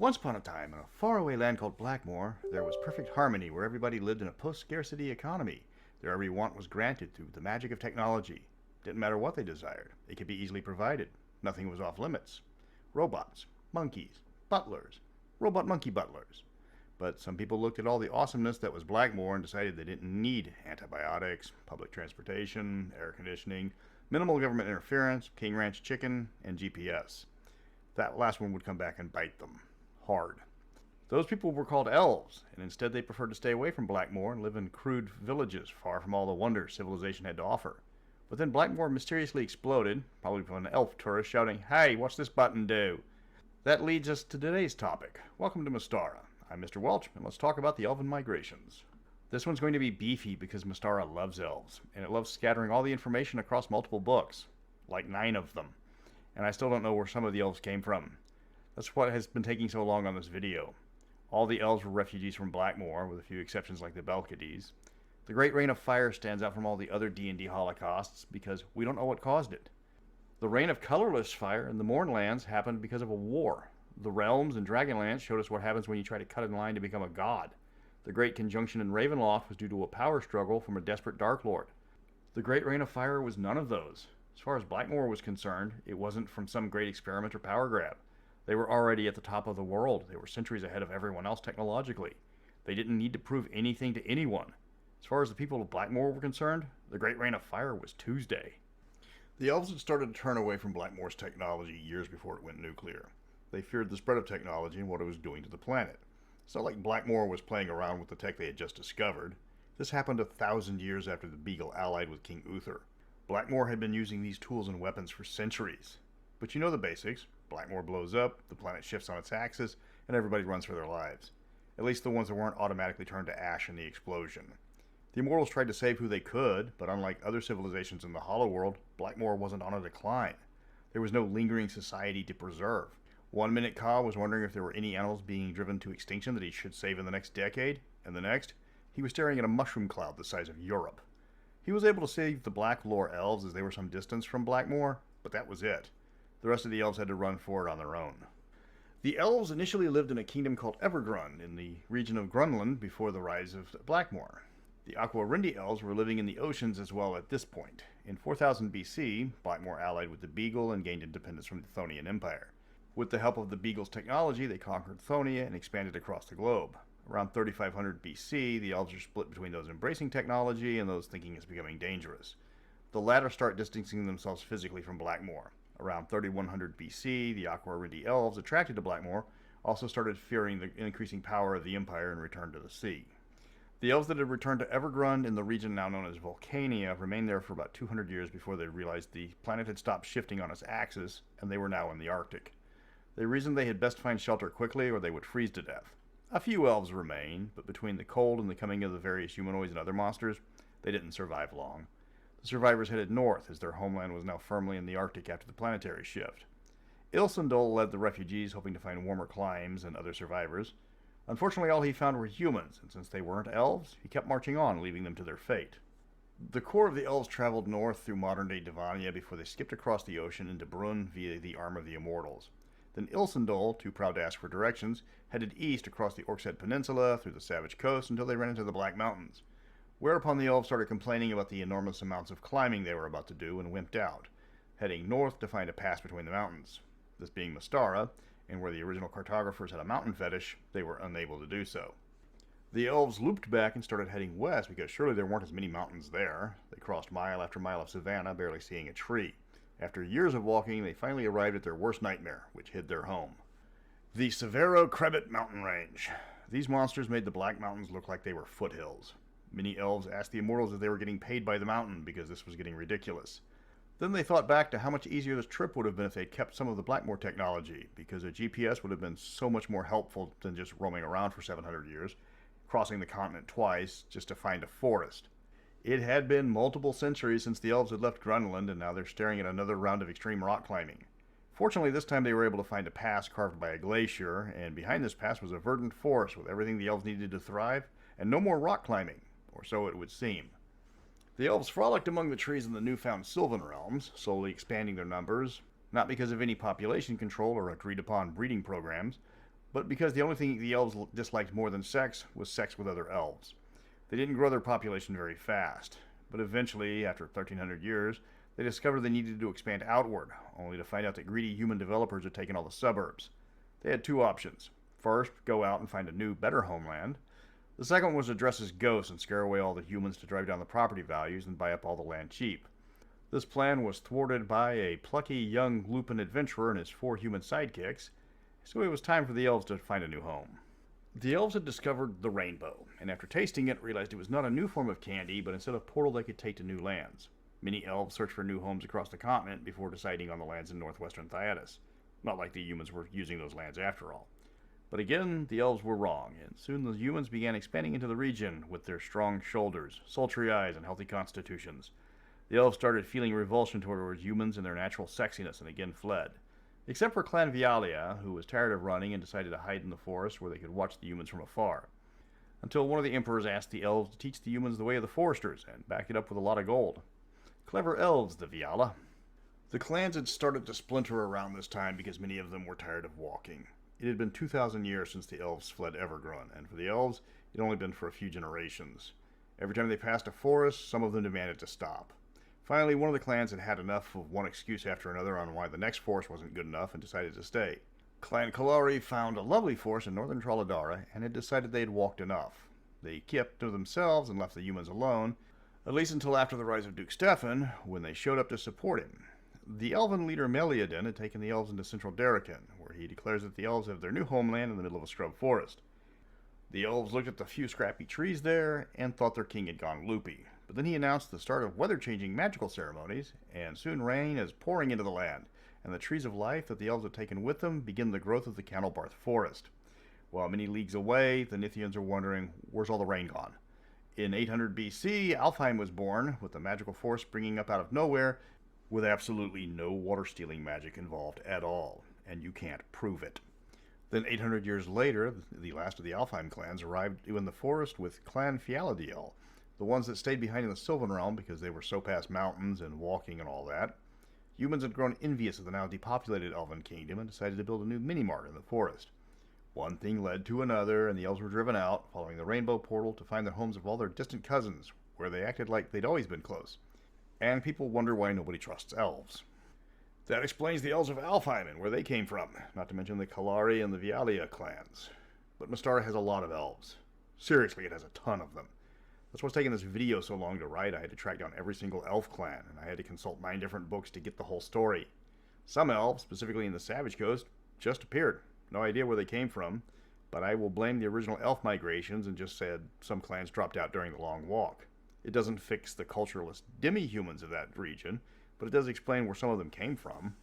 Once upon a time, in a faraway land called Blackmoor, there was perfect harmony where everybody lived in a post-scarcity economy. Their every want was granted through the magic of technology. Didn't matter what they desired. It could be easily provided. Nothing was off limits. Robots, monkeys, butlers, robot monkey butlers. But some people looked at all the awesomeness that was Blackmoor and decided they didn't need antibiotics, public transportation, air conditioning, minimal government interference, King Ranch chicken, and GPS. That last one would come back and bite them. Hard. Those people were called elves, and instead they preferred to stay away from Blackmoor and live in crude villages far from all the wonders civilization had to offer. But then Blackmoor mysteriously exploded, probably from an elf tourist shouting, "Hey, what's this button do?" That leads us to today's topic. Welcome to Mystara. I'm Mr. Welch, and let's talk about the elven migrations. This one's going to be beefy because Mystara loves elves, and it loves scattering all the information across multiple books, like 9 of them. And I still don't know where some of the elves came from. That's what has been taking so long on this video. All the elves were refugees from Blackmoor, with a few exceptions like the Belkades. The Great Rain of Fire stands out from all the other D&D holocausts because we don't know what caused it. The Reign of Colorless Fire in the Mournlands happened because of a war. The Realms and Dragonlance showed us what happens when you try to cut in line to become a god. The Great Conjunction in Ravenloft was due to a power struggle from a desperate Dark Lord. The Great Rain of Fire was none of those. As far as Blackmoor was concerned, it wasn't from some great experiment or power grab. They were already at the top of the world. They were centuries ahead of everyone else technologically. They didn't need to prove anything to anyone. As far as the people of Blackmoor were concerned, the Great Rain of Fire was Tuesday. The elves had started to turn away from Blackmoor's technology years before it went nuclear. They feared the spread of technology and what it was doing to the planet. It's not like Blackmoor was playing around with the tech they had just discovered. This happened 1,000 years after the Beagle allied with King Uther. Blackmoor had been using these tools and weapons for centuries. But you know the basics. Blackmoor blows up, the planet shifts on its axis, and everybody runs for their lives. At least the ones that weren't automatically turned to ash in the explosion. The Immortals tried to save who they could, but unlike other civilizations in the Hollow World, Blackmoor wasn't on a decline. There was no lingering society to preserve. One minute Ka was wondering if there were any animals being driven to extinction that he should save in the next decade, and the next, he was staring at a mushroom cloud the size of Europe. He was able to save the Black Lore elves as they were some distance from Blackmoor, but that was it. The rest of the elves had to run for it on their own. The elves initially lived in a kingdom called Evergrund in the region of Grunland before the rise of Blackmoor. The Aquarindi elves were living in the oceans as well at this point. In 4000 BC, Blackmoor allied with the Beagle and gained independence from the Chthonian Empire. With the help of the Beagle's technology, they conquered Chthоnia and expanded across the globe. Around 3500 BC, the elves are split between those embracing technology and those thinking it's becoming dangerous. The latter start distancing themselves physically from Blackmoor. Around 3100 BC, the Aquarindi elves, attracted to Blackmoor, also started fearing the increasing power of the Empire and returned to the sea. The elves that had returned to Evergrund in the region now known as Vulcania remained there for about 200 years before they realized the planet had stopped shifting on its axis, and they were now in the Arctic. They reasoned they had best find shelter quickly or they would freeze to death. A few elves remained, but between the cold and the coming of the various humanoids and other monsters, they didn't survive long. The survivors headed north, as their homeland was now firmly in the Arctic after the planetary shift. Ilsendal led the refugees, hoping to find warmer climes and other survivors. Unfortunately, all he found were humans, and since they weren't elves, he kept marching on, leaving them to their fate. The core of the elves traveled north through modern-day Devania before they skipped across the ocean into Brunn via the arm of the Immortals. Then Ilsendal, too proud to ask for directions, headed east across the Orkshead Peninsula through the Savage Coast until they ran into the Black Mountains. Whereupon the elves started complaining about the enormous amounts of climbing they were about to do and wimped out, heading north to find a pass between the mountains. This being Mystara, and where the original cartographers had a mountain fetish, they were unable to do so. The elves looped back and started heading west because surely there weren't as many mountains there. They crossed mile after mile of savanna, barely seeing a tree. After years of walking, they finally arrived at their worst nightmare, which hid their home. The Severo Crebit mountain range. These monsters made the Black Mountains look like they were foothills. Many elves asked the Immortals if they were getting paid by the mountain because this was getting ridiculous. Then they thought back to how much easier this trip would have been if they'd kept some of the Blackmoor technology, because a GPS would have been so much more helpful than just roaming around for 700 years, crossing the continent twice just to find a forest. It had been multiple centuries since the elves had left Grunland, and now they're staring at another round of extreme rock climbing. Fortunately, this time they were able to find a pass carved by a glacier, and behind this pass was a verdant forest with everything the elves needed to thrive, and no more rock climbing, or so it would seem. The elves frolicked among the trees in the newfound Sylvan realms, slowly expanding their numbers, not because of any population control or agreed-upon breeding programs, but because the only thing the elves disliked more than sex was sex with other elves. They didn't grow their population very fast, but eventually, after 1,300 years, they discovered they needed to expand outward, only to find out that greedy human developers had taken all the suburbs. They had two options. First, go out and find a new, better homeland. The second was to dress as ghosts and scare away all the humans to drive down the property values and buy up all the land cheap. This plan was thwarted by a plucky young Lupin adventurer and his 4 human sidekicks, so it was time for the elves to find a new home. The elves had discovered the rainbow, and after tasting it, realized it was not a new form of candy, but instead a portal they could take to new lands. Many elves searched for new homes across the continent before deciding on the lands in northwestern Theatis. Not like the humans were using those lands after all. But again, the elves were wrong, and soon the humans began expanding into the region with their strong shoulders, sultry eyes, and healthy constitutions. The elves started feeling revulsion towards humans and their natural sexiness and again fled. Except for Clan Vialia, who was tired of running and decided to hide in the forest where they could watch the humans from afar. Until one of the emperors asked the elves to teach the humans the way of the foresters and back it up with a lot of gold. Clever elves, the Viala. The clans had started to splinter around this time because many of them were tired of walking. It had been 2,000 years since the elves fled Evergrun, and for the elves, it had only been for a few generations. Every time they passed a forest, some of them demanded to stop. Finally, one of the clans had had enough of one excuse after another on why the next forest wasn't good enough and decided to stay. Clan Kalari found a lovely forest in northern Trollodara and had decided they had walked enough. They kept to themselves and left the humans alone, at least until after the rise of Duke Stefan, when they showed up to support him. The elven leader Meliadin had taken the elves into central Darrican, where he declares that the elves have their new homeland in the middle of a scrub forest. The elves looked at the few scrappy trees there and thought their king had gone loopy. But then he announced the start of weather-changing magical ceremonies, and soon rain is pouring into the land, and the trees of life that the elves had taken with them begin the growth of the Candlebarth forest. While many leagues away, the Nithians are wondering, where's all the rain gone? In 800 BC, Alfheim was born, with the magical force springing up out of nowhere, with absolutely no water-stealing magic involved at all, and you can't prove it. Then 800 years later, the last of the Alfheim clans arrived in the forest with Clan Fialadiel, the ones that stayed behind in the Sylvan Realm because they were so past mountains and walking and all that. Humans had grown envious of the now depopulated Elven kingdom and decided to build a new mini-mart in the forest. One thing led to another, and the elves were driven out, following the rainbow portal to find the homes of all their distant cousins, where they acted like they'd always been close. And people wonder why nobody trusts elves. That explains the elves of Alfheim and where they came from, not to mention the Kalari and the Vialia clans. But Mystara has a lot of elves. Seriously, it has a ton of them. That's what's taking this video so long to write. I had to track down every single elf clan, and I had to consult 9 different books to get the whole story. Some elves, specifically in the Savage Coast, just appeared. No idea where they came from, but I will blame the original elf migrations and just said some clans dropped out during the long walk. It doesn't fix the culturalist demi-humans of that region, but it does explain where some of them came from.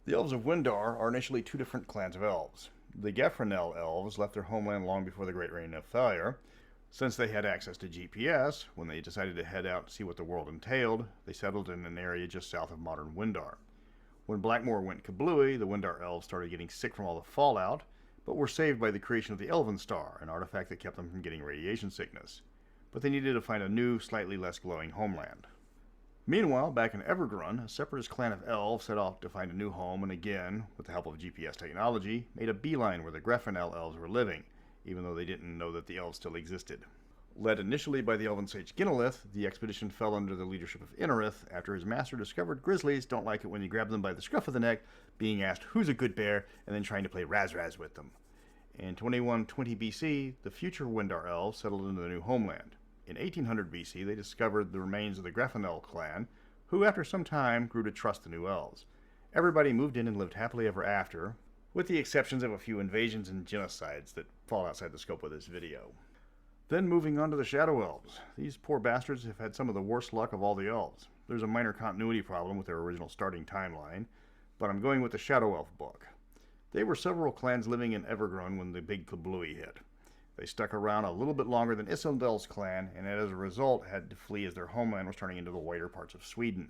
The elves of Windar are initially 2 different clans of elves. The Gefrenel elves left their homeland long before the Great Reign of Fire. Since they had access to GPS, when they decided to head out to see what the world entailed, they settled in an area just south of modern Windar. When Blackmoor went kablooey, the Windar elves started getting sick from all the fallout, but were saved by the creation of the Elven Star, an artifact that kept them from getting radiation sickness. But they needed to find a new, slightly less glowing homeland. Meanwhile, back in Evergrun, a separatist clan of elves set off to find a new home and again, with the help of GPS technology, made a beeline where the Greffinel elves were living, even though they didn't know that the elves still existed. Led initially by the elven sage Ginelith, the expedition fell under the leadership of Inarith after his master discovered grizzlies don't like it when you grab them by the scruff of the neck, being asked who's a good bear, and then trying to play Raz-Raz with them. In 2120 BC, the future Windar elves settled into the new homeland. In 1800 BC, they discovered the remains of the Greffinel clan, who after some time grew to trust the new elves. Everybody moved in and lived happily ever after, with the exceptions of a few invasions and genocides that fall outside the scope of this video. Then moving on to the Shadow Elves. These poor bastards have had some of the worst luck of all the elves. There's a minor continuity problem with their original starting timeline, but I'm going with the Shadow Elf book. They were several clans living in Evergrun when the big kablooey hit. They stuck around a little bit longer than Isildel's clan, and as a result had to flee as their homeland was turning into the whiter parts of Sweden.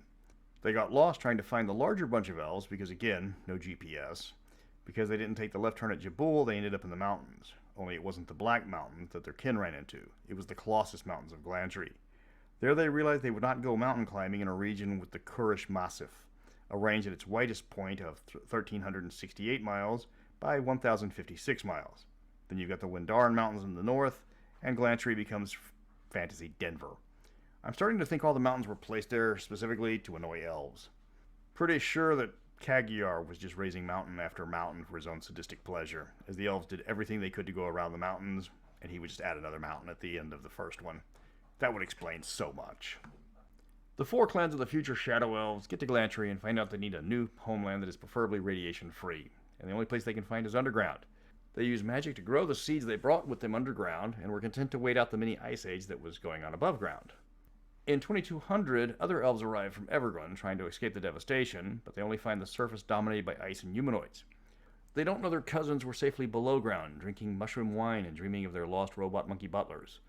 They got lost trying to find the larger bunch of elves because, again, no GPS. Because they didn't take the left turn at Jabul, they ended up in the mountains. Only it wasn't the Black Mountains that their kin ran into. It was the Colossus Mountains of Glantry. There they realized they would not go mountain climbing in a region with the Kurish Massif, a range at its widest point of 1,368 miles, by 1,056 miles. Then you've got the Windaran Mountains in the north, and Glantry becomes fantasy Denver. I'm starting to think all the mountains were placed there specifically to annoy elves. Pretty sure that Cagiar was just raising mountain after mountain for his own sadistic pleasure, as the elves did everything they could to go around the mountains, and he would just add another mountain at the end of the first one. That would explain so much. The 4 clans of the future Shadow Elves get to Glantry and find out they need a new homeland that is preferably radiation-free, and the only place they can find is underground. They use magic to grow the seeds they brought with them underground, and were content to wait out the mini ice age that was going on above ground. In 2200, other elves arrive from Evergrun trying to escape the devastation, but they only find the surface dominated by ice and humanoids. They don't know their cousins were safely below ground, drinking mushroom wine and dreaming of their lost robot monkey butlers.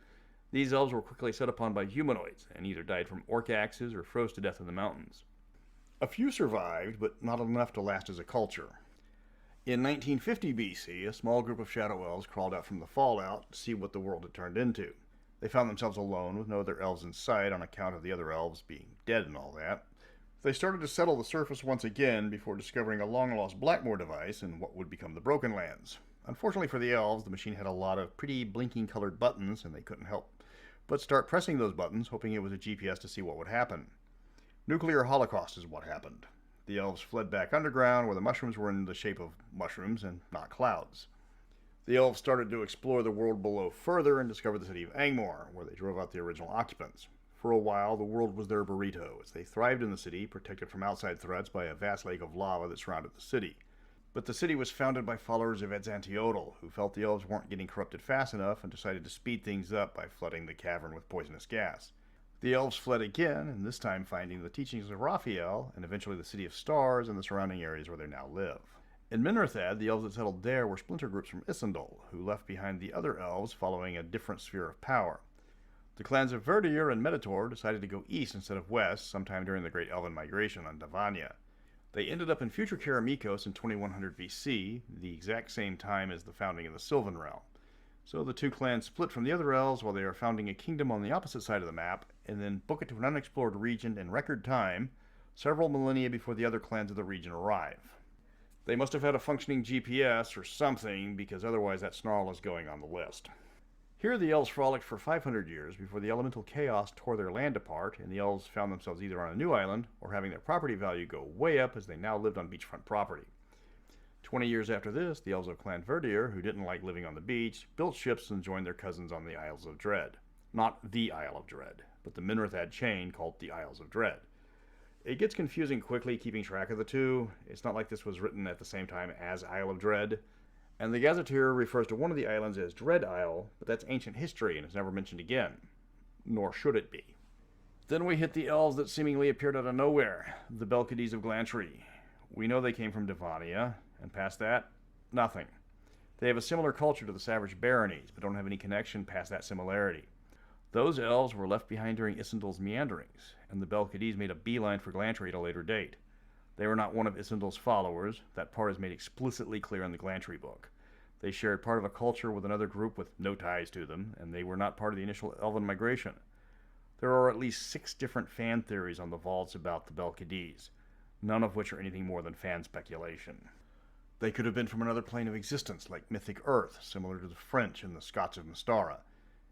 These elves were quickly set upon by humanoids, and either died from orc axes or froze to death in the mountains. A few survived, but not enough to last as a culture. In 1950 BC, a small group of Shadow Elves crawled out from the fallout to see what the world had turned into. They found themselves alone with no other elves in sight on account of the other elves being dead and all that. They started to settle the surface once again before discovering a long-lost Blackmoor device in what would become the Broken Lands. Unfortunately for the elves, the machine had a lot of pretty blinking colored buttons and they couldn't help but start pressing those buttons, hoping it was a GPS to see what would happen. Nuclear holocaust is what happened. The elves fled back underground where the mushrooms were in the shape of mushrooms and not clouds. The elves started to explore the world below further and discovered the city of Angmor, where they drove out the original occupants. For a while, the world was their burrito, as they thrived in the city, protected from outside threats by a vast lake of lava that surrounded the city. But the city was founded by followers of Edzantiotl, who felt the elves weren't getting corrupted fast enough and decided to speed things up by flooding the cavern with poisonous gas. The elves fled again, and this time finding the teachings of Raphael, and eventually the City of Stars and the surrounding areas where they now live. In Minrathad, the elves that settled there were splinter groups from Isindal, who left behind the other elves following a different sphere of power. The clans of Verdir and Meditor decided to go east instead of west sometime during the Great Elven Migration on Davania. They ended up in future Karamikos in 2100 BC, the exact same time as the founding of the Sylvan Realm. So the 2 clans split from the other elves while they are founding a kingdom on the opposite side of the map, and then book it to an unexplored region in record time, several millennia before the other clans of the region arrive. They must have had a functioning GPS or something, because otherwise that snarl is going on the list. Here the elves frolicked for 500 years before the elemental chaos tore their land apart, and the elves found themselves either on a new island or having their property value go way up as they now lived on beachfront property. 20 years after this, the elves of Clan Verdir, who didn't like living on the beach, built ships and joined their cousins on the Isles of Dread. Not the Isle of Dread, but the Minrathad chain called the Isles of Dread. It gets confusing quickly keeping track of the two. It's not like this was written at the same time as Isle of Dread. And the Gazetteer refers to one of the islands as Dread Isle, but that's ancient history and is never mentioned again. Nor should it be. Then we hit the elves that seemingly appeared out of nowhere, the Belkades of Glantry. We know they came from Devania, and past that, nothing. They have a similar culture to the Savage Baronies, but don't have any connection past that similarity. Those elves were left behind during Isindal's meanderings, and the Belkades made a beeline for Glantry at a later date. They were not one of Isindal's followers. That part is made explicitly clear in the Glantry book. They shared part of a culture with another group with no ties to them, and they were not part of the initial elven migration. There are at least 6 different fan theories on the vaults about the Belkades, none of which are anything more than fan speculation. They could have been from another plane of existence, like mythic Earth, similar to the French and the Scots of Mystara.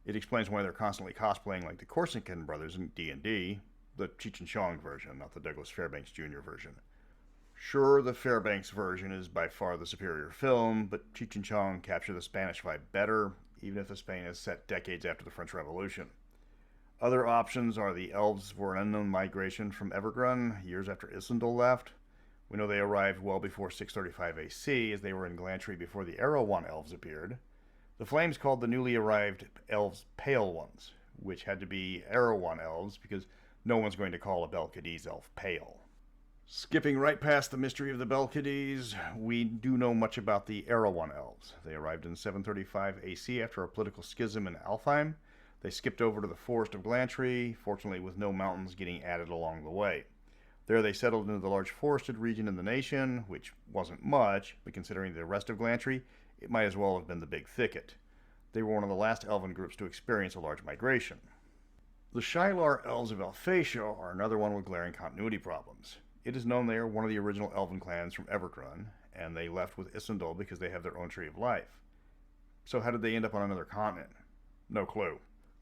It explains why they're constantly cosplaying like the Corsican brothers in D&D, the Cheech and Chong version, not the Douglas Fairbanks Jr. version. Sure, the Fairbanks version is by far the superior film, but Cheech and Chong capture the Spanish vibe better, even if the Spain is set decades after the French Revolution. Other options are the elves were an unknown migration from Evergrun, years after Isindal left. We know they arrived well before 635 AC, as they were in Glantry before the Erewhon elves appeared. The Flames called the newly arrived elves Pale Ones, which had to be Erewhon elves, because no one's going to call a Belkades elf pale. Skipping right past the mystery of the Belkades, we do know much about the Erewhon elves. They arrived in 735 AC after a political schism in Alfheim. They skipped over to the Forest of Glantry, fortunately with no mountains getting added along the way. There they settled into the large forested region in the nation, which wasn't much, but considering the rest of Glantry, it might as well have been the Big Thicket. They were one of the last elven groups to experience a large migration. The Shilar Elves of Alphatia are another one with glaring continuity problems. It is known they are one of the original elven clans from Evergrun, and they left with Isindal because they have their own tree of life. So how did they end up on another continent? No clue.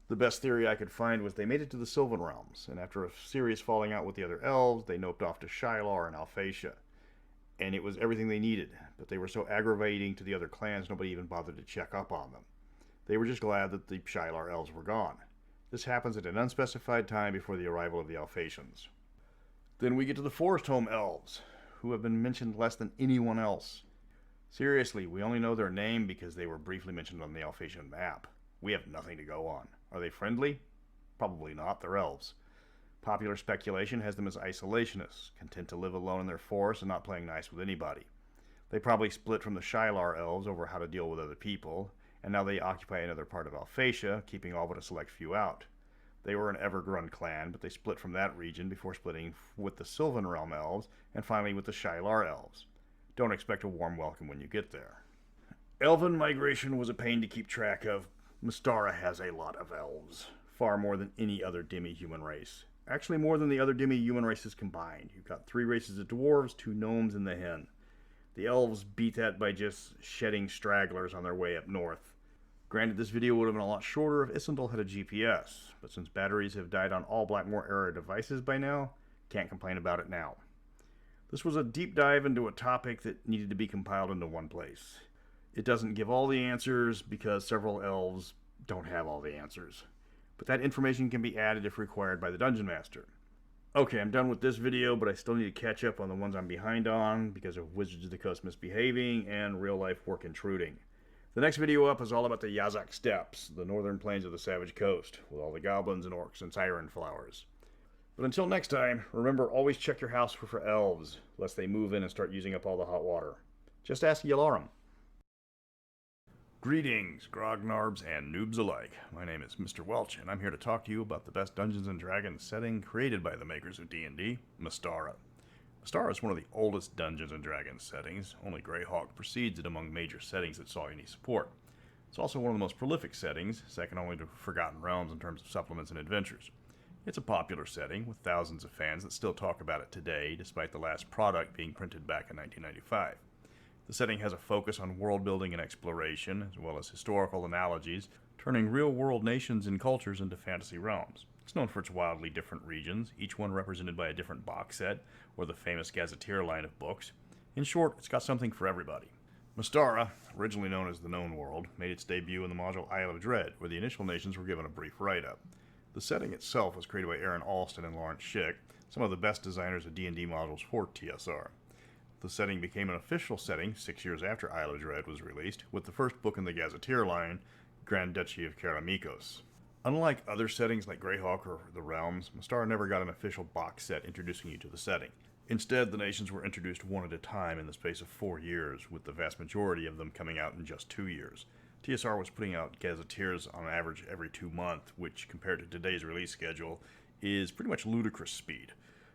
The best theory I could find was they made it to the Sylvan Realms, and after a serious falling out with the other elves, they noped off to Shylar and Alphatia. And it was everything they needed, but they were so aggravating to the other clans nobody even bothered to check up on them. They were just glad that the Shylar elves were gone. This happens at an unspecified time before the arrival of the Alphatians. Then we get to the Forest Home elves, who have been mentioned less than anyone else. Seriously, we only know their name because they were briefly mentioned on the Alphatian map. We have nothing to go on. Are they friendly? Probably not, they're elves. Popular speculation has them as isolationists, content to live alone in their forest and not playing nice with anybody. They probably split from the Shylar elves over how to deal with other people, and now they occupy another part of Alphatia, keeping all but a select few out. They were an Evergrun clan, but they split from that region before splitting with the Sylvan Realm elves, and finally with the Shylar elves. Don't expect a warm welcome when you get there. Elven migration was a pain to keep track of. Mystara has a lot of elves, far more than any other demi-human race. Actually more than the other demi-human races combined. You've got 3 races of dwarves, 2 gnomes, and the hen. The elves beat that by just shedding stragglers on their way up north. Granted, this video would have been a lot shorter if Isindal had a GPS, but since batteries have died on all Blackmoor-era devices by now, can't complain about it now. This was a deep dive into a topic that needed to be compiled into one place. It doesn't give all the answers because several elves don't have all the answers. But that information can be added if required by the Dungeon Master. Okay, I'm done with this video, but I still need to catch up on the ones I'm behind on because of Wizards of the Coast misbehaving and real-life work intruding. The next video up is all about the Yazak Steppes, the northern plains of the Savage Coast, with all the goblins and orcs and siren flowers. But until next time, remember always check your house for elves, lest they move in and start using up all the hot water. Just ask Yalarum. Greetings, grognarbs and noobs alike. My name is Mr. Welch, and I'm here to talk to you about the best Dungeons & Dragons setting created by the makers of D&D, Mystara. Mystara is one of the oldest Dungeons & Dragons settings. Only Greyhawk precedes it among major settings that saw any support. It's also one of the most prolific settings, second only to Forgotten Realms in terms of supplements and adventures. It's a popular setting, with thousands of fans that still talk about it today, despite the last product being printed back in 1995. The setting has a focus on world building and exploration, as well as historical analogies, turning real-world nations and cultures into fantasy realms. It's known for its wildly different regions, each one represented by a different box set, or the famous Gazetteer line of books. In short, it's got something for everybody. Mystara, originally known as the Known World, made its debut in the module Isle of Dread, where the initial nations were given a brief write-up. The setting itself was created by Aaron Alston and Lawrence Schick, some of the best designers of D&D modules for TSR. The setting became an official setting 6 years after Isle of Dread was released, with the first book in the Gazetteer line, Grand Duchy of Karamikos. Unlike other settings like Greyhawk or the Realms, Mystara never got an official box set introducing you to the setting. Instead, the nations were introduced one at a time in the space of 4 years, with the vast majority of them coming out in just 2 years. TSR was putting out Gazetteers on average every 2 months, which, compared to today's release schedule, is pretty much ludicrous speed.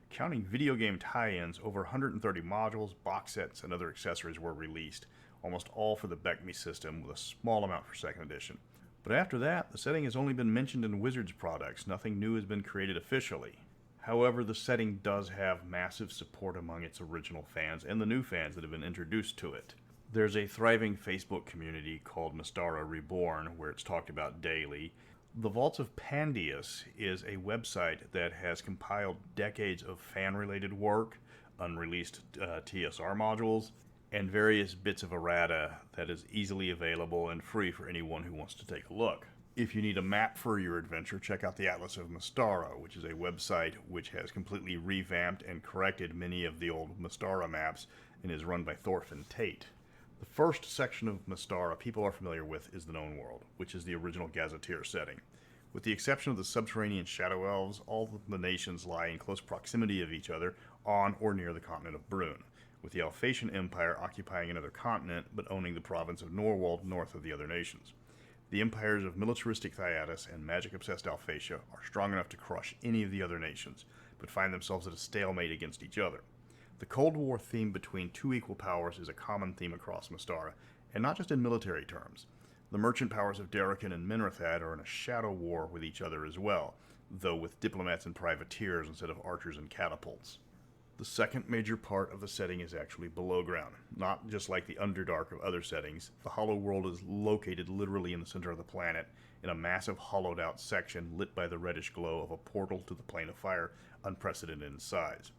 Counting video game tie-ins, over 130 modules, box sets, and other accessories were released, almost all for the BECMI system, with a small amount for 2nd edition. But after that, the setting has only been mentioned in Wizards products. Nothing new has been created officially. However, the setting does have massive support among its original fans and the new fans that have been introduced to it. There's a thriving Facebook community called Mystara Reborn, where it's talked about daily. The Vaults of Pandius is a website that has compiled decades of fan-related work, unreleased TSR modules, and various bits of errata that is easily available and free for anyone who wants to take a look. If you need a map for your adventure, check out the Atlas of Mystara, which is a website which has completely revamped and corrected many of the old Mystara maps and is run by Thorfinn Tate. The first section of Mystara people are familiar with is the Known World, which is the original Gazetteer setting. With the exception of the subterranean Shadow Elves, all of the nations lie in close proximity of each other on or near the continent of Brune, with the Alphatian Empire occupying another continent but owning the province of Norwald north of the other nations. The empires of militaristic Thyatis and magic-obsessed Alphatia are strong enough to crush any of the other nations, but find themselves at a stalemate against each other. The Cold War theme between two equal powers is a common theme across Mystara, and not just in military terms. The merchant powers of Darrakan and Minrathad are in a shadow war with each other as well, though with diplomats and privateers instead of archers and catapults. The second major part of the setting is actually below ground, not just like the Underdark of other settings. The Hollow World is located literally in the center of the planet, in a massive hollowed out section lit by the reddish glow of a portal to the Plane of Fire, unprecedented in size.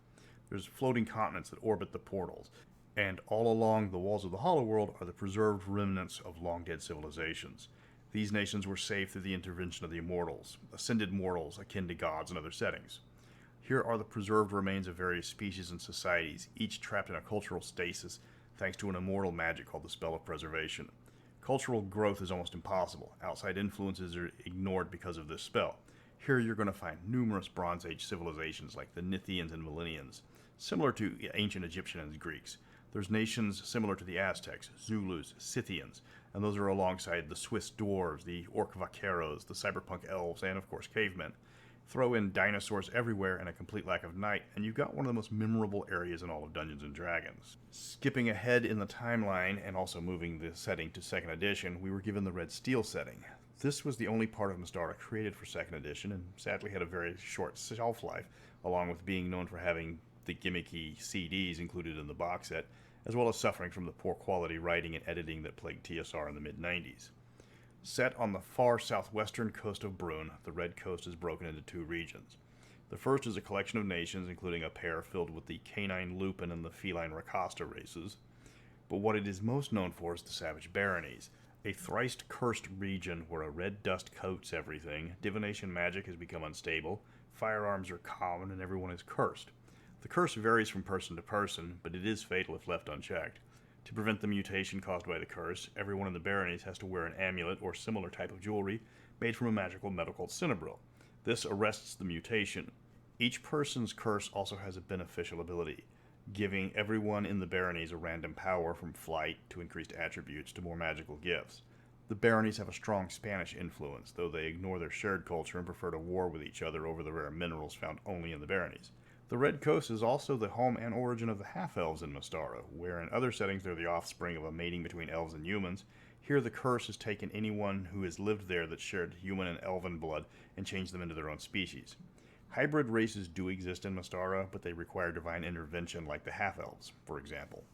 There's floating continents that orbit the portals, and all along the walls of the Hollow World are the preserved remnants of long-dead civilizations. These nations were saved through the intervention of the Immortals, ascended mortals akin to gods in other settings. Here are the preserved remains of various species and societies, each trapped in a cultural stasis thanks to an immortal magic called the Spell of Preservation. Cultural growth is almost impossible. Outside influences are ignored because of this spell. Here you're going to find numerous Bronze Age civilizations like the Nithians and Millennians, similar to ancient Egyptian and Greeks. There's nations similar to the Aztecs, Zulus, Scythians, and those are alongside the Swiss dwarves, the Orc vaqueros, the cyberpunk elves, and of course cavemen. Throw in dinosaurs everywhere and a complete lack of night, and you've got one of the most memorable areas in all of Dungeons & Dragons. Skipping ahead in the timeline, and also moving the setting to 2nd edition, we were given the Red Steel setting. This was the only part of Mystara created for 2nd edition, and sadly had a very short shelf life, along with being known for having the gimmicky CDs included in the box set, as well as suffering from the poor quality writing and editing that plagued TSR in the mid-90s. Set on the far southwestern coast of Brune, the Red Coast is broken into 2 regions. The first is a collection of nations, including a pair filled with the canine Lupin and the feline Rakasta races. But what it is most known for is the Savage Baronies, a thrice cursed region where a red dust coats everything, divination magic has become unstable, firearms are common, and everyone is cursed. The curse varies from person to person, but it is fatal if left unchecked. To prevent the mutation caused by the curse, everyone in the baronies has to wear an amulet or similar type of jewelry made from a magical metal called Cinnabril. This arrests the mutation. Each person's curse also has a beneficial ability, giving everyone in the baronies a random power from flight to increased attributes to more magical gifts. The baronies have a strong Spanish influence, though they ignore their shared culture and prefer to war with each other over the rare minerals found only in the baronies. The Red Coast is also the home and origin of the half-elves in Mystara, where in other settings they're the offspring of a mating between elves and humans. Here the curse has taken anyone who has lived there that shared human and elven blood and changed them into their own species. Hybrid races do exist in Mystara, but they require divine intervention like the half-elves, for example.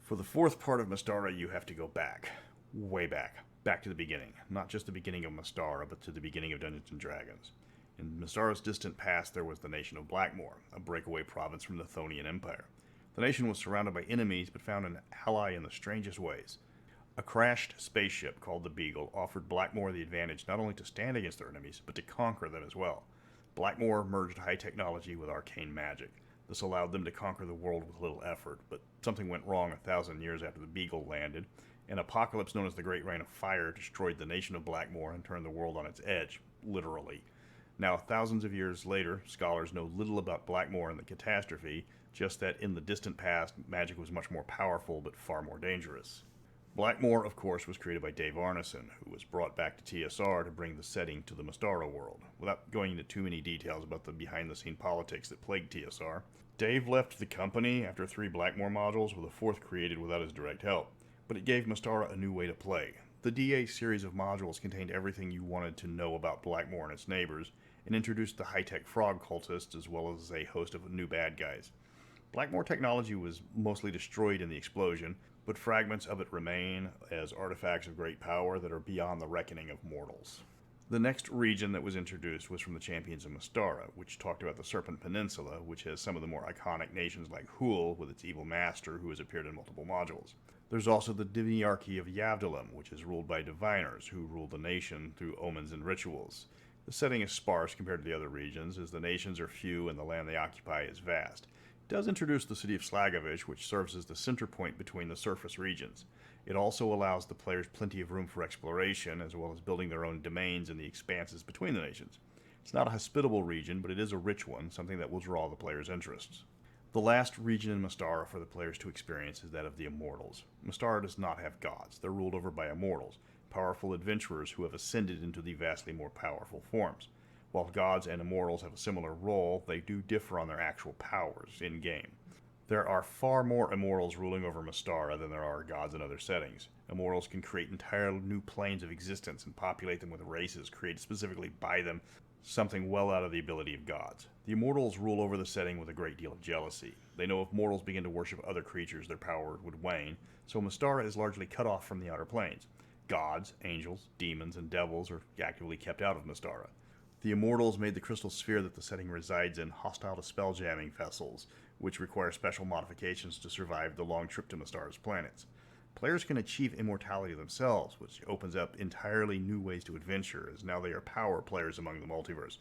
For the 4th part of Mystara, you have to go back. Way back to the beginning. Not just the beginning of Mystara, but to the beginning of Dungeons & Dragons. In Mystara's distant past, there was the nation of Blackmoor, a breakaway province from the Thonian Empire. The nation was surrounded by enemies, but found an ally in the strangest ways. A crashed spaceship called the Beagle offered Blackmoor the advantage not only to stand against their enemies, but to conquer them as well. Blackmoor merged high technology with arcane magic. This allowed them to conquer the world with little effort, but something went wrong 1,000 years after the Beagle landed. An apocalypse known as the Great Rain of Fire destroyed the nation of Blackmoor and turned the world on its edge, literally. Now, thousands of years later, scholars know little about Blackmoor and the catastrophe, just that in the distant past, magic was much more powerful but far more dangerous. Blackmoor, of course, was created by Dave Arneson, who was brought back to TSR to bring the setting to the Mystara world. Without going into too many details about the behind-the-scene politics that plagued TSR, Dave left the company after 3 Blackmoor modules, with a 4th created without his direct help. But it gave Mystara a new way to play. The DA series of modules contained everything you wanted to know about Blackmoor and its neighbors, and introduced the high-tech frog cultists as well as a host of new bad guys. Blackmoor technology was mostly destroyed in the explosion, but fragments of it remain as artifacts of great power that are beyond the reckoning of mortals. The next region that was introduced was from the Champions of Mystara, which talked about the Serpent Peninsula, which has some of the more iconic nations like Hul, with its evil master who has appeared in multiple modules. There's also the Diviniarchy of Yavdalim, which is ruled by diviners who rule the nation through omens and rituals. The setting is sparse compared to the other regions, as the nations are few and the land they occupy is vast. It does introduce the city of Slagovich, which serves as the center point between the surface regions. It also allows the players plenty of room for exploration, as well as building their own domains in the expanses between the nations. It's not a hospitable region, but it is a rich one, something that will draw the players' interests. The last region in Mystara for the players to experience is that of the Immortals. Mystara does not have gods. They're ruled over by Immortals, powerful adventurers who have ascended into the vastly more powerful forms. While gods and Immortals have a similar role, they do differ on their actual powers in-game. There are far more Immortals ruling over Mystara than there are gods in other settings. Immortals can create entire new planes of existence and populate them with races created specifically by them, something well out of the ability of gods. The immortals rule over the setting with a great deal of jealousy. They know if mortals begin to worship other creatures, their power would wane, so Mystara is largely cut off from the outer planes. Gods, angels, demons, and devils are actively kept out of Mystara. The immortals made the crystal sphere that the setting resides in hostile to spelljamming vessels, which require special modifications to survive the long trip to Mystara's planets. Players can achieve immortality themselves, which opens up entirely new ways to adventure, as now they are power players among the multiverse,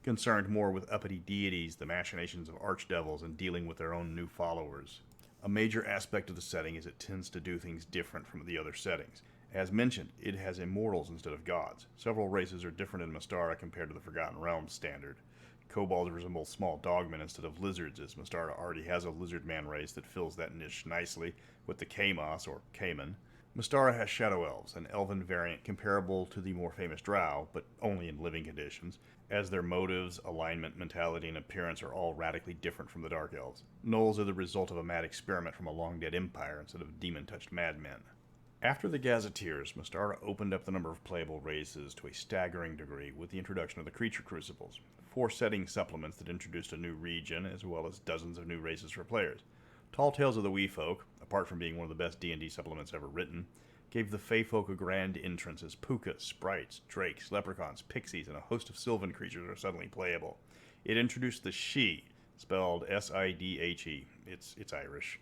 concerned more with uppity deities, the machinations of archdevils, and dealing with their own new followers. A major aspect of the setting is it tends to do things different from the other settings. As mentioned, it has immortals instead of gods. Several races are different in Mystara compared to the Forgotten Realms standard. Kobolds resemble small dogmen instead of lizards, as Mystara already has a lizard man race that fills that niche nicely with the Kamos, or Cayman. Mystara has shadow elves, an elven variant comparable to the more famous drow, but only in living conditions, as their motives, alignment, mentality, and appearance are all radically different from the dark elves. Gnolls are the result of a mad experiment from a long-dead empire instead of demon-touched madmen. After the Gazetteers, Mystara opened up the number of playable races to a staggering degree with the introduction of the Creature Crucibles, 4 setting supplements that introduced a new region, as well as dozens of new races for players. Tall Tales of the Wee Folk, apart from being one of the best D&D supplements ever written, gave the Fey Folk a grand entrance as pukas, sprites, drakes, leprechauns, pixies, and a host of sylvan creatures are suddenly playable. It introduced the Sidhe, spelled S-I-D-H-E, it's Irish,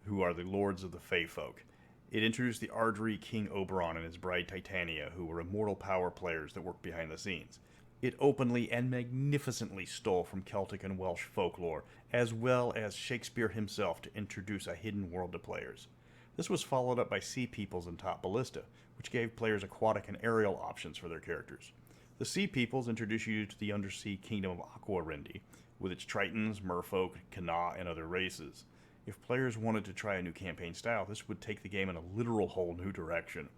who are the lords of the Fey Folk. It introduced the Ardry King Oberon and his bride Titania, who were immortal power players that worked behind the scenes. It openly and magnificently stole from Celtic and Welsh folklore, as well as Shakespeare himself, to introduce a hidden world to players. This was followed up by Sea Peoples and Top Ballista, which gave players aquatic and aerial options for their characters. The Sea Peoples introduce you to the undersea kingdom of Aquarendi, with its Tritons, Merfolk, Kana, and other races. If players wanted to try a new campaign style, this would take the game in a literal whole new direction.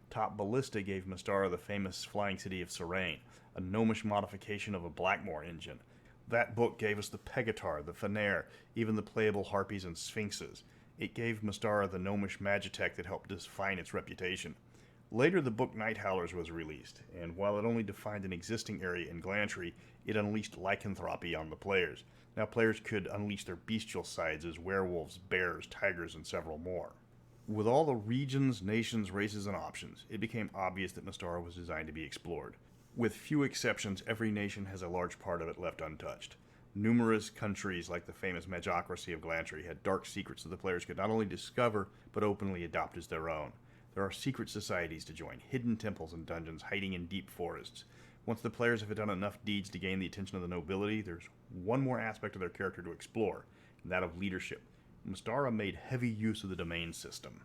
Top Ballista gave Mystara the famous flying city of Serain, a gnomish modification of a Blackmoor engine. That book gave us the Pegatar, the Fanair, even the playable Harpies and Sphinxes. It gave Mystara the gnomish Magitech that helped define its reputation. Later, the book Night Howlers was released, and while it only defined an existing area in Glantry, it unleashed lycanthropy on the players. Now players could unleash their bestial sides as werewolves, bears, tigers, and several more. With all the regions, nations, races, and options, it became obvious that Mystara was designed to be explored. With few exceptions, every nation has a large part of it left untouched. Numerous countries, like the famous Magocracy of Glantry, had dark secrets that the players could not only discover, but openly adopt as their own. There are secret societies to join, hidden temples and dungeons hiding in deep forests. Once the players have done enough deeds to gain the attention of the nobility, there's one more aspect of their character to explore, and that of leadership. Mystara made heavy use of the domain system.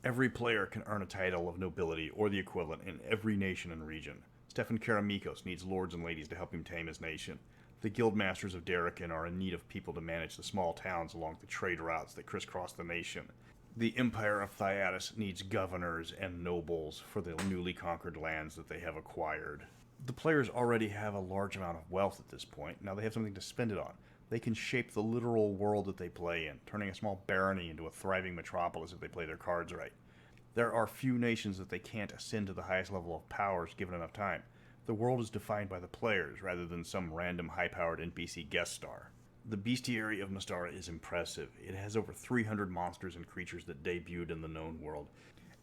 Every player can earn a title of nobility or the equivalent in every nation and region. Stefan Karamikos needs lords and ladies to help him tame his nation. The guildmasters of Darrican are in need of people to manage the small towns along the trade routes that crisscross the nation. The Empire of Thyatis needs governors and nobles for the newly conquered lands that they have acquired. The players already have a large amount of wealth at this point. Now they have something to spend it on. They can shape the literal world that they play in, turning a small barony into a thriving metropolis if they play their cards right. There are few nations that they can't ascend to the highest level of powers given enough time. The world is defined by the players rather than some random high-powered NPC guest star. The bestiary of Mystara is impressive. It has over 300 monsters and creatures that debuted in the known world,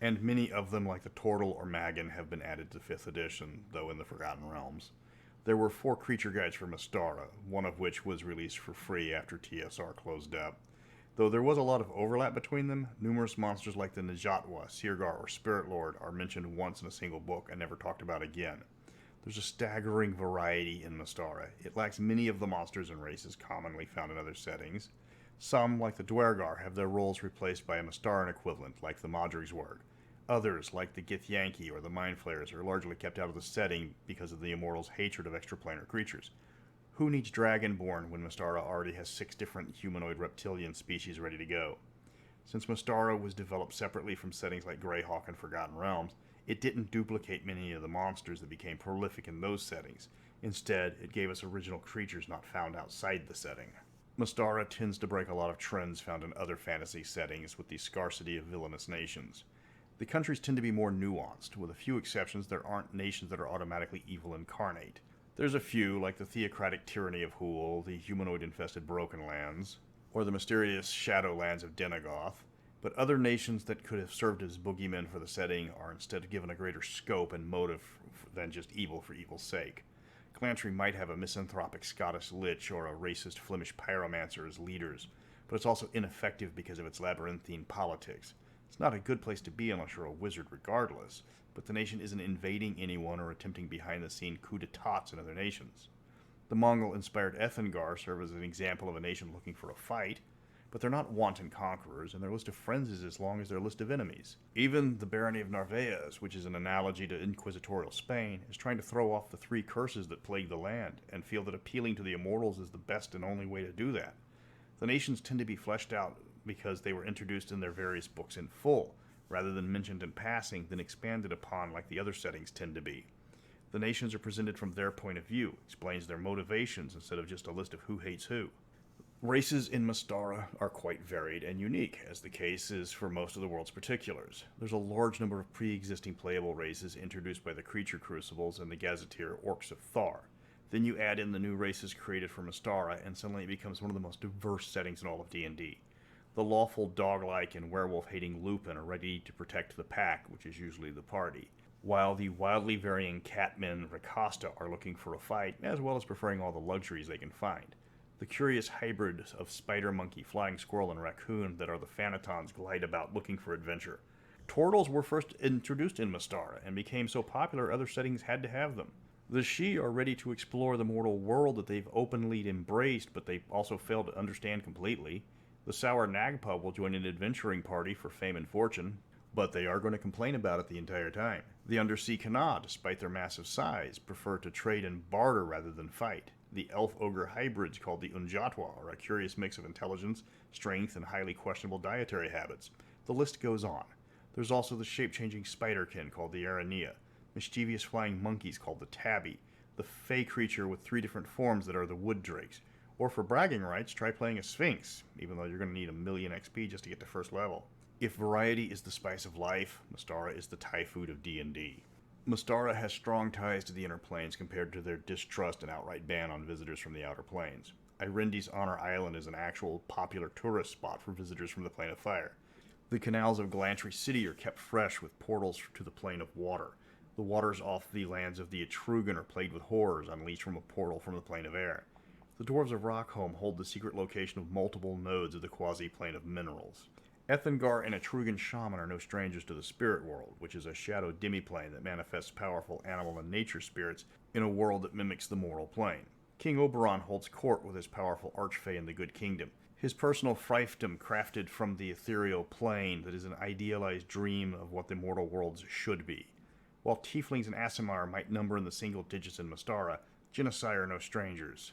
and many of them, like the Tortle or Magan, have been added to 5th edition, though in the Forgotten Realms. There were 4 creature guides for Mystara, one of which was released for free after TSR closed up. Though there was a lot of overlap between them, numerous monsters like the Najatwa, Sirgar, or Spirit Lord are mentioned once in a single book and never talked about again. There's a staggering variety in Mystara. It lacks many of the monsters and races commonly found in other settings. Some, like the Dwergar, have their roles replaced by a Mystaran equivalent, like the Modrigsward. Others, like the Githyanki or the Mind Flayers, are largely kept out of the setting because of the Immortals' hatred of extraplanar creatures. Who needs Dragonborn when Mystara already has 6 different humanoid reptilian species ready to go? Since Mystara was developed separately from settings like Greyhawk and Forgotten Realms, it didn't duplicate many of the monsters that became prolific in those settings. Instead, it gave us original creatures not found outside the setting. Mystara tends to break a lot of trends found in other fantasy settings with the scarcity of villainous nations. The countries tend to be more nuanced. With a few exceptions, there aren't nations that are automatically evil incarnate. There's a few, like the theocratic tyranny of Hool, the humanoid-infested Broken Lands, or the mysterious Shadowlands of Denegoth, but other nations that could have served as boogeymen for the setting are instead given a greater scope and motive than just evil for evil's sake. Glantry might have a misanthropic Scottish lich or a racist Flemish pyromancer as leaders, but it's also ineffective because of its labyrinthine politics. It's not a good place to be unless you're a wizard regardless, but the nation isn't invading anyone or attempting behind-the-scene coup d'etats in other nations. The Mongol-inspired Ethengar serve as an example of a nation looking for a fight, but they're not wanton conquerors, and their list of friends is as long as their list of enemies. Even the Barony of Narvaez, which is an analogy to inquisitorial Spain, is trying to throw off the 3 curses that plague the land, and feel that appealing to the immortals is the best and only way to do that. The nations tend to be fleshed out because they were introduced in their various books in full, rather than mentioned in passing, then expanded upon like the other settings tend to be. The nations are presented from their point of view, explains their motivations instead of just a list of who hates who. Races in Mystara are quite varied and unique, as the case is for most of the world's particulars. There's a large number of pre-existing playable races introduced by the Creature Crucibles and the Gazetteer Orcs of Thar. Then you add in the new races created for Mystara, and suddenly it becomes one of the most diverse settings in all of D&D. The lawful dog-like and werewolf-hating Lupin are ready to protect the pack, which is usually the party, while the wildly varying catmen Rakasta are looking for a fight, as well as preferring all the luxuries they can find. The curious hybrids of spider, monkey, flying squirrel, and raccoon that are the Phanatons glide about looking for adventure. Turtles were first introduced in Mystara, and became so popular other settings had to have them. The Shi are ready to explore the mortal world that they've openly embraced, but they also failed to understand completely. The Sour Nagpa will join an adventuring party for fame and fortune, but they are going to complain about it the entire time. The Undersea Kana, despite their massive size, prefer to trade and barter rather than fight. The elf-ogre hybrids called the Unjatwa are a curious mix of intelligence, strength, and highly questionable dietary habits. The list goes on. There's also the shape-changing spiderkin called the Arania, mischievous flying monkeys called the Tabby, the fey creature with 3 different forms that are the Wood Drakes. Or for bragging rights, try playing a Sphinx, even though you're going to need 1,000,000 XP just to get to first level. If variety is the spice of life, Mystara is the Thai food of D&D. Mystara has strong ties to the Inner Planes compared to their distrust and outright ban on visitors from the Outer Planes. Irendi's Honor Island is an actual popular tourist spot for visitors from the Plane of Fire. The canals of Glantry City are kept fresh with portals to the Plane of Water. The waters off the lands of the Etrugan are plagued with horrors unleashed from a portal from the Plane of Air. The Dwarves of Rockholm hold the secret location of multiple nodes of the quasi-plane of minerals. Ethengar and Etrugan Shaman are no strangers to the spirit world, which is a shadow demiplane that manifests powerful animal and nature spirits in a world that mimics the mortal plane. King Oberon holds court with his powerful archfey in the Good Kingdom. His personal fiefdom crafted from the ethereal plane that is an idealized dream of what the mortal worlds should be. While tieflings and Aasimar might number in the single digits in Mystara, Genocide are no strangers.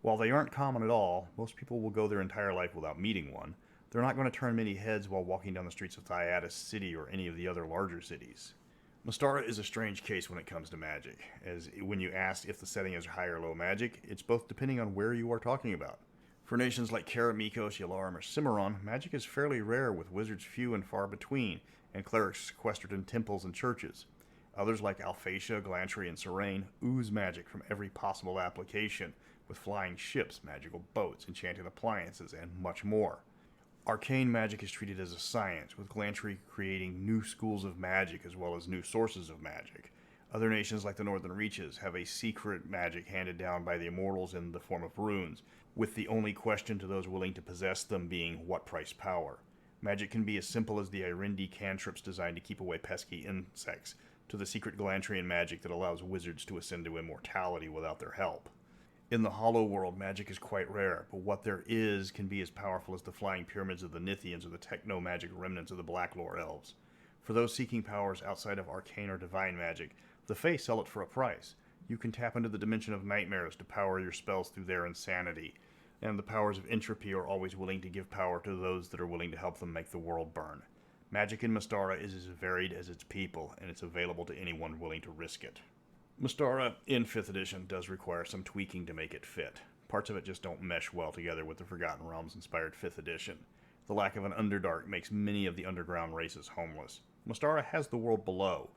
While they aren't common at all, most people will go their entire life without meeting one. They're not going to turn many heads while walking down the streets of Thyatis City or any of the other larger cities. Mystara is a strange case when it comes to magic, as when you ask if the setting is high or low magic, it's both depending on where you are talking about. For nations like Karamikos, Yalarum, or Cimarron, magic is fairly rare with wizards few and far between, and clerics sequestered in temples and churches. Others like Alphatia, Glantry, and Serene ooze magic from every possible application, with flying ships, magical boats, enchanted appliances, and much more. Arcane magic is treated as a science, with Glantry creating new schools of magic as well as new sources of magic. Other nations like the Northern Reaches have a secret magic handed down by the immortals in the form of runes, with the only question to those willing to possess them being what price power. Magic can be as simple as the Irendi cantrips designed to keep away pesky insects, to the secret Glantrian magic that allows wizards to ascend to immortality without their help. In the Hollow World, magic is quite rare, but what there is can be as powerful as the flying pyramids of the Nithians or the techno-magic remnants of the Blacklore Elves. For those seeking powers outside of arcane or divine magic, the Fae sell it for a price. You can tap into the dimension of nightmares to power your spells through their insanity, and the powers of entropy are always willing to give power to those that are willing to help them make the world burn. Magic in Mystara is as varied as its people, and it's available to anyone willing to risk it. Mystara, in 5th edition, does require some tweaking to make it fit. Parts of it just don't mesh well together with the Forgotten Realms-inspired 5th edition. The lack of an Underdark makes many of the underground races homeless. Mystara has the world below,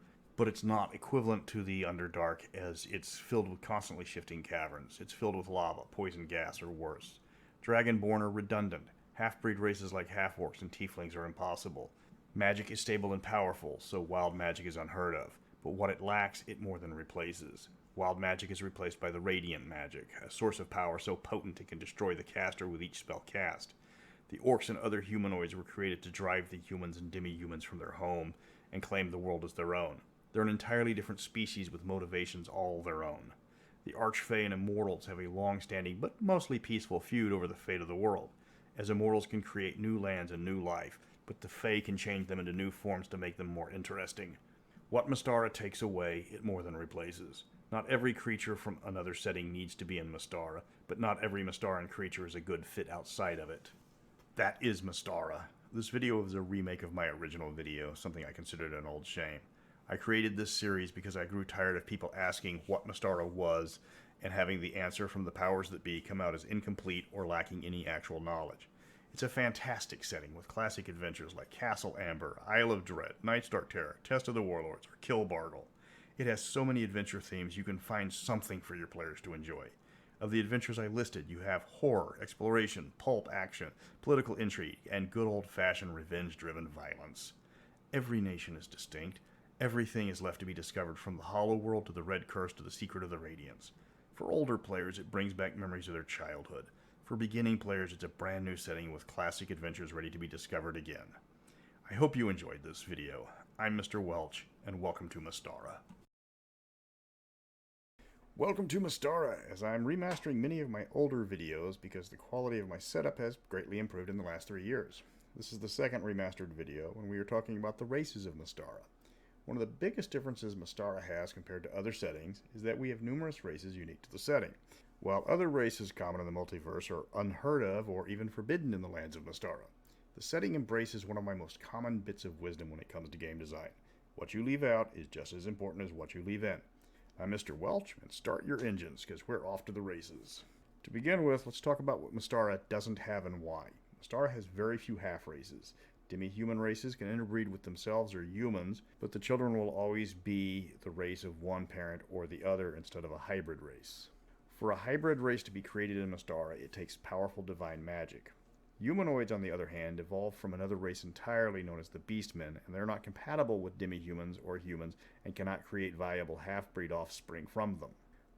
but it's not equivalent to the Underdark, as it's filled with constantly shifting caverns. It's filled with lava, poison gas, or worse. Dragonborn are redundant. Half-breed races like half-orcs and tieflings are impossible. Magic is stable and powerful, so wild magic is unheard of. But what it lacks, it more than replaces. Wild magic is replaced by the radiant magic, a source of power so potent it can destroy the caster with each spell cast. The orcs and other humanoids were created to drive the humans and demi-humans from their home and claim the world as their own. They're an entirely different species with motivations all their own. The Archfey and Immortals have a long-standing but mostly peaceful feud over the fate of the world, as Immortals can create new lands and new life, but the Fey can change them into new forms to make them more interesting. What Mystara takes away, it more than replaces. Not every creature from another setting needs to be in Mystara, but not every Mystaran creature is a good fit outside of it. That is Mystara. This video is a remake of my original video, something I considered an old shame. I created this series because I grew tired of people asking what Mystara was and having the answer from the powers that be come out as incomplete or lacking any actual knowledge. It's a fantastic setting with classic adventures like Castle Amber, Isle of Dread, Nightstark Terror, Test of the Warlords, or Kilbargle. It has so many adventure themes you can find something for your players to enjoy. Of the adventures I listed, you have horror, exploration, pulp action, political intrigue, and good old-fashioned revenge-driven violence. Every nation is distinct. Everything is left to be discovered, from the Hollow World to the Red Curse to the Secret of the Radiance. For older players, it brings back memories of their childhood. For beginning players, it's a brand new setting with classic adventures ready to be discovered again. I hope you enjoyed this video. I'm Mr. Welch, and welcome to Mystara. Welcome to Mystara, as I'm remastering many of my older videos because the quality of my setup has greatly improved in the last 3 years. This is the second remastered video when we are talking about the races of Mystara. One of the biggest differences Mystara has compared to other settings is that we have numerous races unique to the setting. While other races common in the multiverse are unheard of or even forbidden in the lands of Mystara, the setting embraces one of my most common bits of wisdom when it comes to game design. What you leave out is just as important as what you leave in. I'm Mr. Welch, and start your engines, because we're off to the races. To begin with, let's talk about what Mystara doesn't have and why. Mystara has very few half-races. Demi-human races can interbreed with themselves or humans, but the children will always be the race of one parent or the other instead of a hybrid race. For a hybrid race to be created in Mystara, it takes powerful divine magic. Humanoids, on the other hand, evolved from another race entirely known as the Beastmen, and they're not compatible with demi-humans or humans and cannot create viable half-breed offspring from them.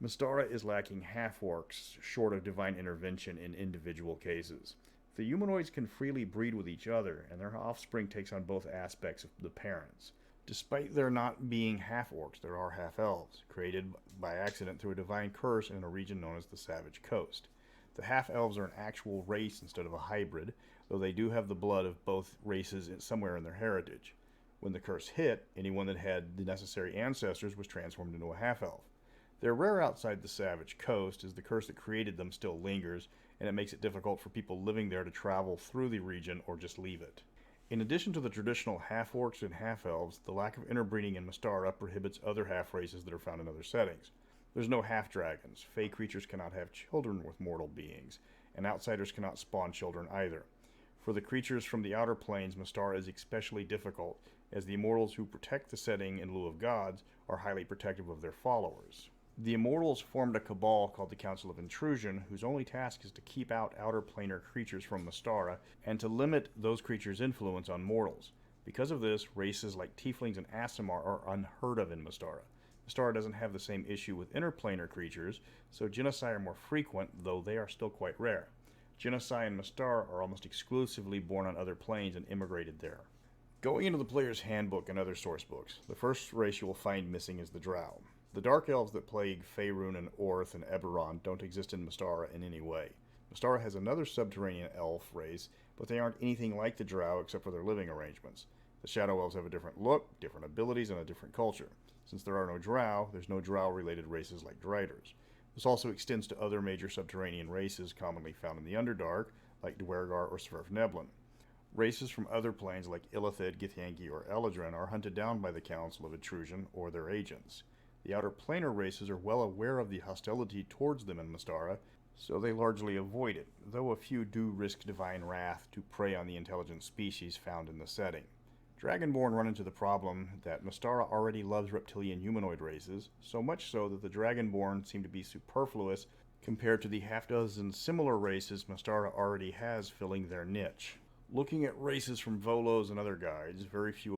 Mystara is lacking half-orcs, short of divine intervention in individual cases. The humanoids can freely breed with each other, and their offspring takes on both aspects of the parents. Despite there not being half-orcs, there are half-elves, created by accident through a divine curse in a region known as the Savage Coast. The half-elves are an actual race instead of a hybrid, though they do have the blood of both races somewhere in their heritage. When the curse hit, anyone that had the necessary ancestors was transformed into a half-elf. They're rare outside the Savage Coast, as the curse that created them still lingers, and it makes it difficult for people living there to travel through the region or just leave it. In addition to the traditional half-orcs and half-elves, the lack of interbreeding in Mystara prohibits other half-races that are found in other settings. There's no half-dragons, fey creatures cannot have children with mortal beings, and outsiders cannot spawn children either. For the creatures from the outer planes, Mystara is especially difficult, as the immortals who protect the setting in lieu of gods are highly protective of their followers. The immortals formed a cabal called the Council of Intrusion, whose only task is to keep out outer planar creatures from Mystara and to limit those creatures' influence on mortals. Because of this, races like Tieflings and Aasimar are unheard of in Mystara. Mystara doesn't have the same issue with interplanar creatures, so genocide are more frequent, though they are still quite rare. Genocide and Mystara are almost exclusively born on other planes and immigrated there. Going into the player's handbook and other source books, the first race you will find missing is the Drow. The Dark Elves that plague Faerun and Orth and Eberron don't exist in Mystara in any way. Mystara has another subterranean elf race, but they aren't anything like the Drow except for their living arrangements. The Shadow Elves have a different look, different abilities, and a different culture. Since there are no Drow, there's no Drow-related races like Driders. This also extends to other major subterranean races commonly found in the Underdark, like Dwergar or Svirfneblin. Races from other planes like Illithid, Githyanki, or Eladrin are hunted down by the Council of Intrusion or their agents. The outer planar races are well aware of the hostility towards them in Mystara, so they largely avoid it, though a few do risk divine wrath to prey on the intelligent species found in the setting. Dragonborn run into the problem that Mystara already loves reptilian humanoid races, so much so that the Dragonborn seem to be superfluous compared to the half-dozen similar races Mystara already has filling their niche. Looking at races from Volos and other guides, very few